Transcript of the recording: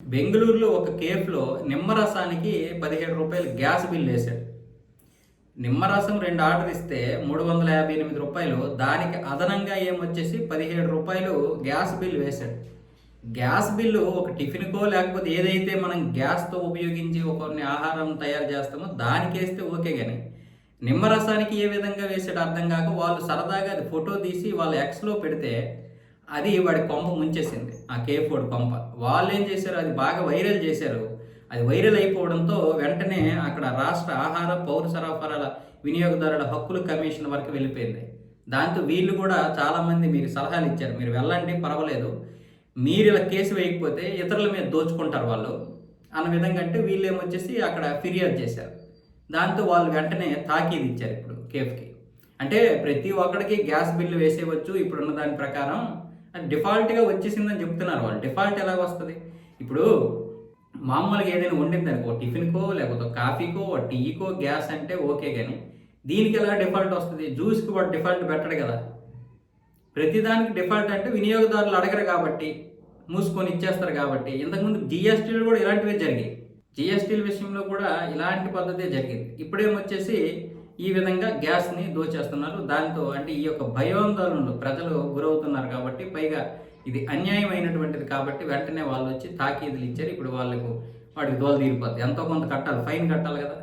బెంగుళూరులో ఒక కేఫ్‌లో నిమ్మరసానికి రూ. 17 గ్యాస్ బిల్ ఏసాడు. నిమ్మరసం 2 ఆర్డర్ ఇస్తే రూ. 358 దానికి అదనంగా ఏమొచ్చేసి రూ. 17 గ్యాస్ బిల్ వేశాడు. గ్యాస్ బిల్లు ఒక టిఫిన్‌కో లేకపోతే ఏదైతే మనం గ్యాస్‌తో ఉపయోగించి కొన్ని ఆహారం తయారు చేస్తామో దానికేస్తే ఓకే గాని, నిమ్మరసానికి ఏ విధంగా వేసాడో అర్థం కాక వాళ్ళు సరదాగా అది ఫోటో తీసి వాళ్ళ ఎక్స్‌లో పెడితే అది వాడి కొంప ముంచేసింది. ఆ కేఫ్ వాడి కొంప. వాళ్ళేం చేశారు, అది బాగా వైరల్ చేశారు. అది వైరల్ అయిపోవడంతో వెంటనే అక్కడ రాష్ట్ర ఆహార, పౌర సరఫరాల వినియోగదారుల హక్కుల కమిషన్ వరకు వెళ్ళిపోయింది. దాంతో వీళ్ళు కూడా చాలామంది మీరు సలహాలు ఇచ్చారు. మీరు వెళ్ళండి పర్వాలేదు. మీరు ఇలా కేసు వేయకపోతే ఇతరుల మీద దోచుకుంటారు వాళ్ళు అన్న విధంగా అంటే వీళ్ళేమొచ్చేసి అక్కడ ఫిర్యాదు చేశారు. దాంతో వాళ్ళు వెంటనే తాకీదు ఇచ్చారు ఇప్పుడు కేఫ్‌కి. అంటే ప్రతి ఒక్కడికి గ్యాస్ బిల్లు వేసేయవచ్చు ఇప్పుడున్న దాని ప్రకారం. అది డిఫాల్ట్‌గా వచ్చేసిందని చెప్తున్నారు వాళ్ళు. డిఫాల్ట్ ఎలాగొస్తది? ఇప్పుడు మామూలుగా ఏదైనా వండిందనుకో టిఫిన్‌కో, లేకపోతే కాఫీకో, టీకో గ్యాస్ అంటే ఓకే గాని, దీనికి ఎలా డిఫాల్ట్ వస్తది? జ్యూస్‌కి వాడు డిఫాల్ట్ పెట్టడు కదా! ప్రతిదానికి డిఫాల్ట్ అంటే వినియోగదారులు అడగరు కాబట్టి, మూసుకొని ఇచ్చేస్తారు కాబట్టి. ఇంతకుముందు జీఎస్టీలు కూడా ఇలాంటివే జరిగాయి. జీఎస్టీల విషయంలో కూడా ఇలాంటి పద్ధతే జరిగింది. ఇప్పుడేమొచ్చేసి ఈ విధంగా గ్యాస్‌ని దోచేస్తున్నారు. దాంతో అంటే ఈ యొక్క భయాందోళనలు ప్రజలు గురవుతున్నారు కాబట్టి, పైగా ఇది అన్యాయమైనటువంటిది కాబట్టి వెంటనే వాళ్ళొచ్చి తాకీదులు ఇచ్చారు. ఇప్పుడు వాడికి దోల తీరిపోద్ది. ఎంతో కొంత కట్టాలి. ఫైన్ కట్టాలి కదా!